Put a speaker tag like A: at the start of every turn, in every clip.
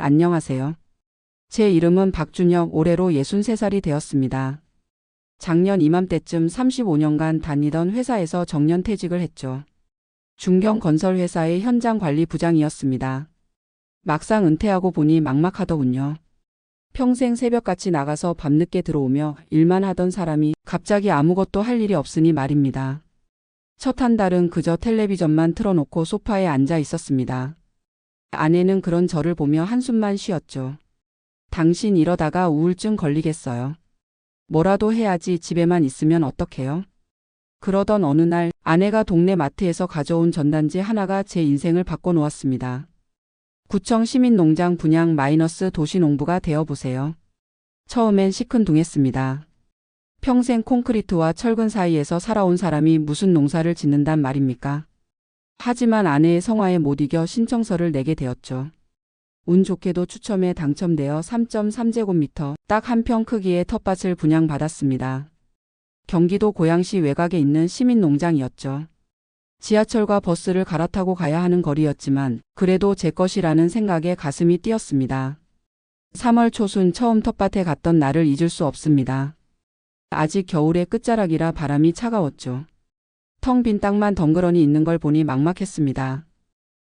A: 안녕하세요. 제 이름은 박준혁, 올해로 63살이 되었습니다. 작년 이맘때쯤 35년간 다니던 회사에서 정년퇴직을 했죠. 중견건설회사의 현장관리부장이었습니다. 막상 은퇴하고 보니 막막하더군요. 평생 새벽같이 나가서 밤늦게 들어오며 일만 하던 사람이 갑자기 아무것도 할 일이 없으니 말입니다. 첫 한 달은 그저 텔레비전만 틀어놓고 소파에 앉아 있었습니다. 아내는 그런 저를 보며 한숨만 쉬었죠. 당신 이러다가 우울증 걸리겠어요. 뭐라도 해야지, 집에만 있으면 어떡해요? 그러던 어느 날 아내가 동네 마트에서 가져온 전단지 하나가 제 인생을 바꿔놓았습니다. 구청 시민농장 분양 마이너스 도시농부가 되어보세요. 처음엔 시큰둥했습니다. 평생 콘크리트와 철근 사이에서 살아온 사람이 무슨 농사를 짓는단 말입니까? 하지만 아내의 성화에 못 이겨 신청서를 내게 되었죠. 운 좋게도 추첨에 당첨되어 3.3제곱미터 딱 한 평 크기의 텃밭을 분양받았습니다. 경기도 고양시 외곽에 있는 시민농장이었죠. 지하철과 버스를 갈아타고 가야 하는 거리였지만 그래도 제 것이라는 생각에 가슴이 뛰었습니다. 3월 초순 처음 텃밭에 갔던 날을 잊을 수 없습니다. 아직 겨울의 끝자락이라 바람이 차가웠죠. 텅 빈 땅만 덩그러니 있는 걸 보니 막막했습니다.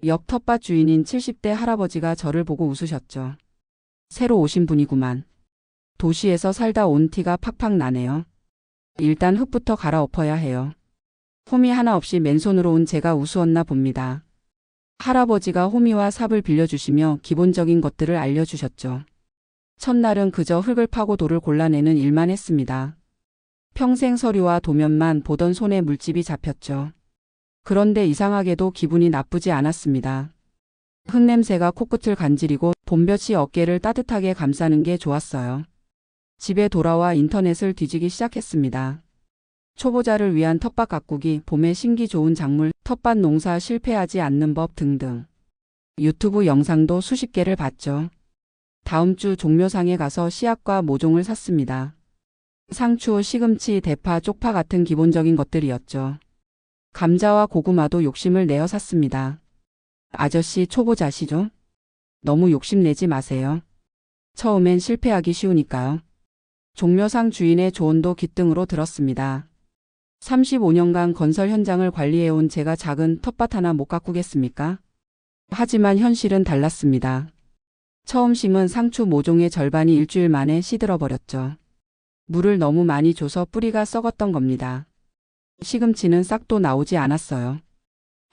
A: 옆 텃밭 주인인 70대 할아버지가 저를 보고 웃으셨죠. 새로 오신 분이구만. 도시에서 살다 온 티가 팍팍 나네요. 일단 흙부터 갈아엎어야 해요. 호미 하나 없이 맨손으로 온 제가 우스웠나 봅니다. 할아버지가 호미와 삽을 빌려주시며 기본적인 것들을 알려주셨죠. 첫날은 그저 흙을 파고 돌을 골라내는 일만 했습니다. 평생 서류와 도면만 보던 손에 물집이 잡혔죠. 그런데 이상하게도 기분이 나쁘지 않았습니다. 흙냄새가 코끝을 간지리고 봄볕이 어깨를 따뜻하게 감싸는 게 좋았어요. 집에 돌아와 인터넷을 뒤지기 시작했습니다. 초보자를 위한 텃밭 가꾸기, 봄에 심기 좋은 작물, 텃밭 농사 실패하지 않는 법 등등. 유튜브 영상도 수십 개를 봤죠. 다음 주 종묘상에 가서 씨앗과 모종을 샀습니다. 상추, 시금치, 대파, 쪽파 같은 기본적인 것들이었죠. 감자와 고구마도 욕심을 내어 샀습니다. 아저씨 초보자시죠? 너무 욕심내지 마세요. 처음엔 실패하기 쉬우니까요. 종묘상 주인의 조언도 귓등으로 들었습니다. 35년간 건설 현장을 관리해온 제가 작은 텃밭 하나 못 가꾸겠습니까? 하지만 현실은 달랐습니다. 처음 심은 상추 모종의 절반이 일주일 만에 시들어버렸죠. 물을 너무 많이 줘서 뿌리가 썩었던 겁니다. 시금치는 싹도 나오지 않았어요.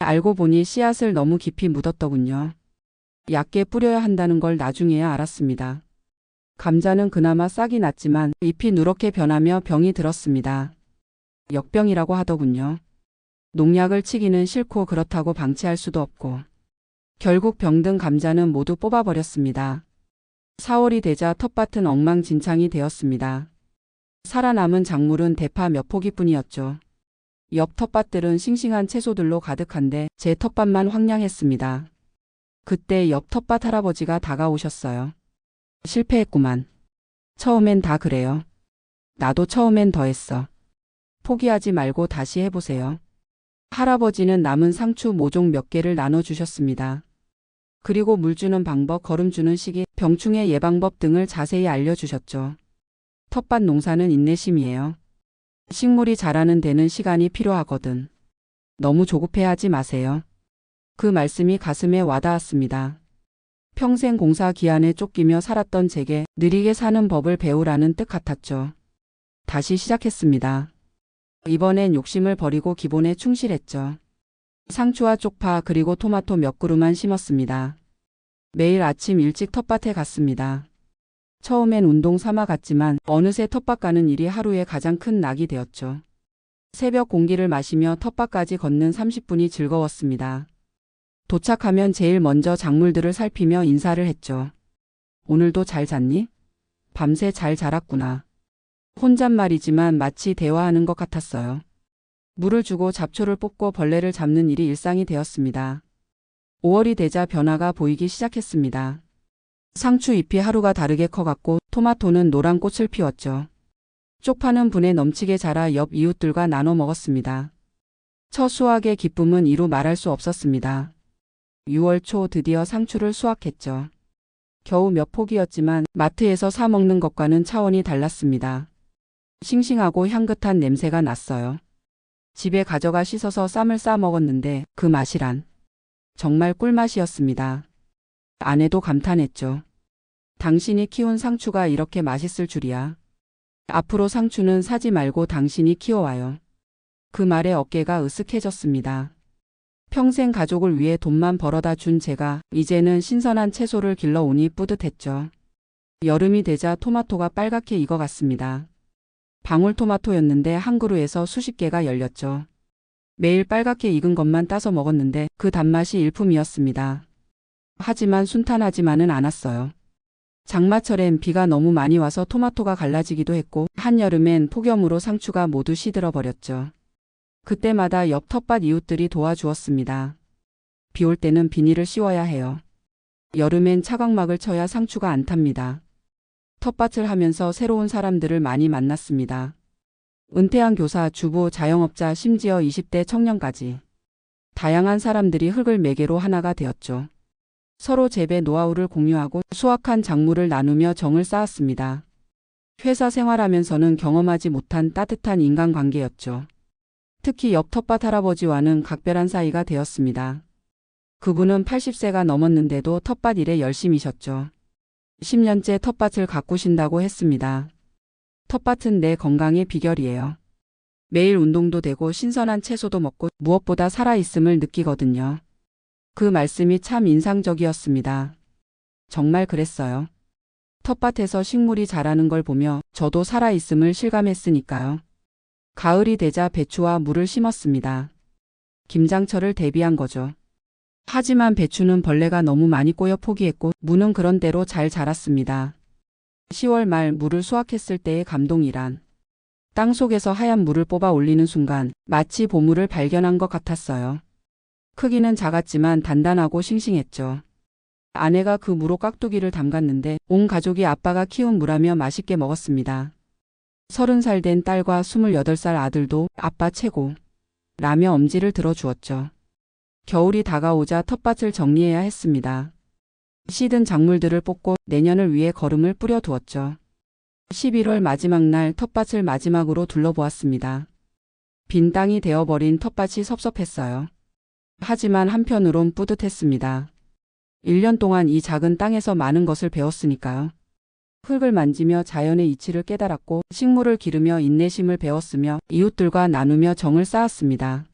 A: 알고 보니 씨앗을 너무 깊이 묻었더군요. 얕게 뿌려야 한다는 걸 나중에야 알았습니다. 감자는 그나마 싹이 났지만 잎이 누렇게 변하며 병이 들었습니다. 역병이라고 하더군요. 농약을 치기는 싫고 그렇다고 방치할 수도 없고. 결국 병든 감자는 모두 뽑아버렸습니다. 4월이 되자 텃밭은 엉망진창이 되었습니다. 살아남은 작물은 대파 몇 포기뿐이었죠. 옆 텃밭들은 싱싱한 채소들로 가득한데 제 텃밭만 황량했습니다. 그때 옆 텃밭 할아버지가 다가오셨어요. 실패했구만. 처음엔 다 그래요. 나도 처음엔 더 했어. 포기하지 말고 다시 해보세요. 할아버지는 남은 상추 모종 몇 개를 나눠주셨습니다. 그리고 물 주는 방법, 거름 주는 시기, 병충해 예방법 등을 자세히 알려주셨죠. 텃밭 농사는 인내심이에요. 식물이 자라는 데는 시간이 필요하거든. 너무 조급해하지 마세요. 그 말씀이 가슴에 와닿았습니다. 평생 공사 기한에 쫓기며 살았던 제게 느리게 사는 법을 배우라는 뜻 같았죠. 다시 시작했습니다. 이번엔 욕심을 버리고 기본에 충실했죠. 상추와 쪽파 그리고 토마토 몇 그루만 심었습니다. 매일 아침 일찍 텃밭에 갔습니다. 처음엔 운동 삼아 갔지만 어느새 텃밭 가는 일이 하루의 가장 큰 낙이 되었죠. 새벽 공기를 마시며 텃밭까지 걷는 30분이 즐거웠습니다. 도착하면 제일 먼저 작물들을 살피며 인사를 했죠. 오늘도 잘 잤니? 밤새 잘 자랐구나. 혼잣말이지만 마치 대화하는 것 같았어요. 물을 주고 잡초를 뽑고 벌레를 잡는 일이 일상이 되었습니다. 5월이 되자 변화가 보이기 시작했습니다. 상추 잎이 하루가 다르게 커갔고 토마토는 노란 꽃을 피웠죠. 쪽파는 분에 넘치게 자라 옆 이웃들과 나눠 먹었습니다. 첫 수확의 기쁨은 이루 말할 수 없었습니다. 6월 초 드디어 상추를 수확했죠. 겨우 몇 포기였지만 마트에서 사 먹는 것과는 차원이 달랐습니다. 싱싱하고 향긋한 냄새가 났어요. 집에 가져가 씻어서 쌈을 싸 먹었는데 그 맛이란 정말 꿀맛이었습니다. 아내도 감탄했죠. 당신이 키운 상추가 이렇게 맛있을 줄이야. 앞으로 상추는 사지 말고 당신이 키워와요. 그 말에 어깨가 으쓱해졌습니다. 평생 가족을 위해 돈만 벌어다 준 제가 이제는 신선한 채소를 길러오니 뿌듯했죠. 여름이 되자 토마토가 빨갛게 익어갔습니다. 방울토마토였는데 한 그루에서 수십 개가 열렸죠. 매일 빨갛게 익은 것만 따서 먹었는데 그 단맛이 일품이었습니다. 하지만 순탄하지만은 않았어요. 장마철엔 비가 너무 많이 와서 토마토가 갈라지기도 했고 한여름엔 폭염으로 상추가 모두 시들어 그때마다 옆 텃밭 이웃들이 도와주었습니다. 비 올 때는 비닐을 씌워야 해요. 여름엔 차광막을 쳐야 상추가 안 탑니다. 텃밭을 하면서 새로운 사람들을 많이 만났습니다. 은퇴한 교사, 주부, 자영업자, 심지어 20대 청년까지. 다양한 사람들이 흙을 매개로 하나가 되었죠. 서로 재배 노하우를 공유하고 수확한 작물을 나누며 정을 쌓았습니다. 회사 생활하면서는 경험하지 못한 따뜻한 인간관계였죠. 특히 옆 텃밭 할아버지와는 각별한 사이가 되었습니다. 그분은 80세가 넘었는데도 텃밭 일에 열심이셨죠. 10년째 텃밭을 가꾸신다고 했습니다. 텃밭은 내 건강의 비결이에요. 매일 운동도 되고 신선한 채소도 먹고 무엇보다 살아있음을 느끼거든요. 그 말씀이 참 인상적이었습니다. 정말 그랬어요. 텃밭에서 식물이 자라는 걸 보며 저도 살아있음을 실감했으니까요. 가을이 되자 배추와 무를 심었습니다. 김장철을 대비한 거죠. 하지만 배추는 벌레가 너무 많이 꼬여 포기했고 무는 그런대로 잘 자랐습니다. 10월 말 무를 수확했을 때의 감동이란 땅 속에서 하얀 무를 뽑아 올리는 순간 마치 보물을 발견한 것 같았어요. 크기는 작았지만 단단하고 싱싱했죠. 아내가 그 무로 깍두기를 담갔는데 온 가족이 아빠가 키운 무라며 맛있게 먹었습니다. 30살 된 딸과 28살 아들도 아빠 최고 라며 엄지를 들어주었죠. 겨울이 다가오자 텃밭을 정리해야 했습니다. 시든 작물들을 뽑고 내년을 위해 거름을 뿌려두었죠. 11월 마지막 날 텃밭을 마지막으로 둘러보았습니다. 빈 땅이 되어버린 텃밭이 섭섭했어요. 하지만 한편으론 뿌듯했습니다. 1년 동안 이 작은 땅에서 많은 것을 배웠으니까요. 흙을 만지며 자연의 이치를 깨달았고 식물을 기르며 인내심을 배웠으며 이웃들과 나누며 정을 쌓았습니다.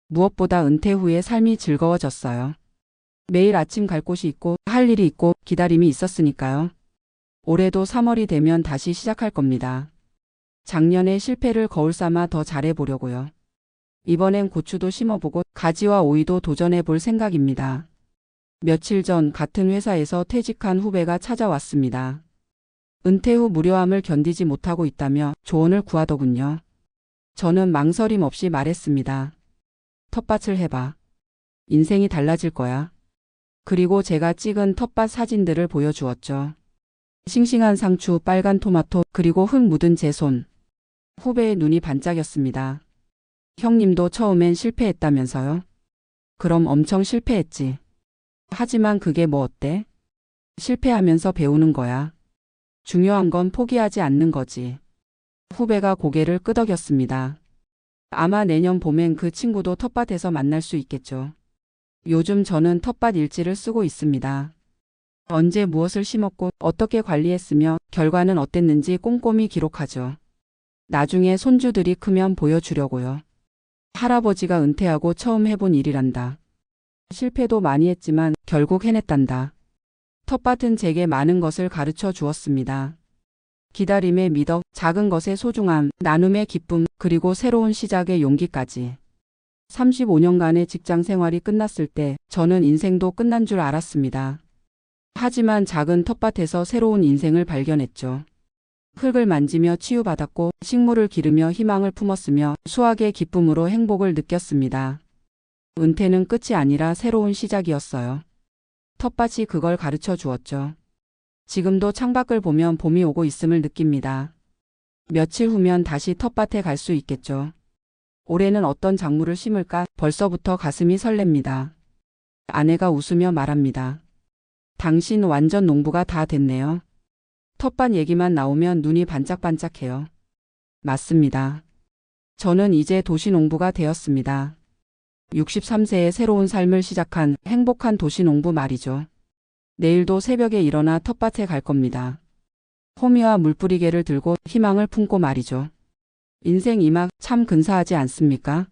A: 무엇보다 은퇴 후에 삶이 즐거워졌어요. 매일 아침 갈 곳이 있고 할 일이 있고 기다림이 있었으니까요. 올해도 3월이 되면 다시 시작할 겁니다. 작년에 실패를 거울 삼아 더 잘해보려고요. 이번엔 고추도 심어보고 가지와 오이도 도전해볼 생각입니다. 며칠 전 같은 회사에서 퇴직한 후배가 찾아왔습니다. 은퇴 후 무료함을 견디지 못하고 있다며 조언을 구하더군요. 저는 망설임 없이 말했습니다. 텃밭을 해봐. 인생이 달라질 거야. 그리고 제가 찍은 텃밭 사진들을 보여주었죠. 싱싱한 상추, 빨간 토마토, 그리고 흙 묻은 제 손. 후배의 눈이 반짝였습니다. 형님도 처음엔 실패했다면서요? 그럼 엄청 실패했지. 하지만 그게 뭐 어때? 실패하면서 배우는 거야. 중요한 건 포기하지 않는 거지. 후배가 고개를 끄덕였습니다. 아마 내년 봄엔 그 친구도 텃밭에서 만날 수 있겠죠. 요즘 저는 텃밭 일지를 쓰고 있습니다. 언제 무엇을 심었고 어떻게 관리했으며 결과는 어땠는지 꼼꼼히 기록하죠. 나중에 손주들이 크면 보여주려고요. 할아버지가 은퇴하고 처음 해본 일이란다. 실패도 많이 했지만 결국 해냈단다. 텃밭은 제게 많은 것을 가르쳐 주었습니다. 기다림의 미덕, 작은 것의 소중함, 나눔의 기쁨, 그리고 새로운 시작의 용기까지. 35년간의 직장 생활이 끝났을 때 저는 인생도 끝난 줄 알았습니다. 하지만 작은 텃밭에서 새로운 인생을 발견했죠. 흙을 만지며 치유받았고 식물을 기르며 희망을 품었으며 수확의 기쁨으로 행복을 느꼈습니다. 은퇴는 끝이 아니라 새로운 시작이었어요. 텃밭이 그걸 가르쳐 주었죠. 지금도 창밖을 보면 봄이 오고 있음을 느낍니다. 며칠 후면 다시 텃밭에 갈 수 있겠죠. 올해는 어떤 작물을 심을까 벌써부터 가슴이 설렙니다. 아내가 웃으며 말합니다. 당신 완전 농부가 다 됐네요. 텃밭 얘기만 나오면 눈이 반짝반짝해요. 맞습니다. 저는 이제 도시농부가 되었습니다. 63세에 새로운 삶을 시작한 행복한 도시농부 말이죠. 내일도 새벽에 일어나 텃밭에 갈 겁니다. 호미와 물뿌리개를 들고 희망을 품고 말이죠. 인생 이막 참 근사하지 않습니까?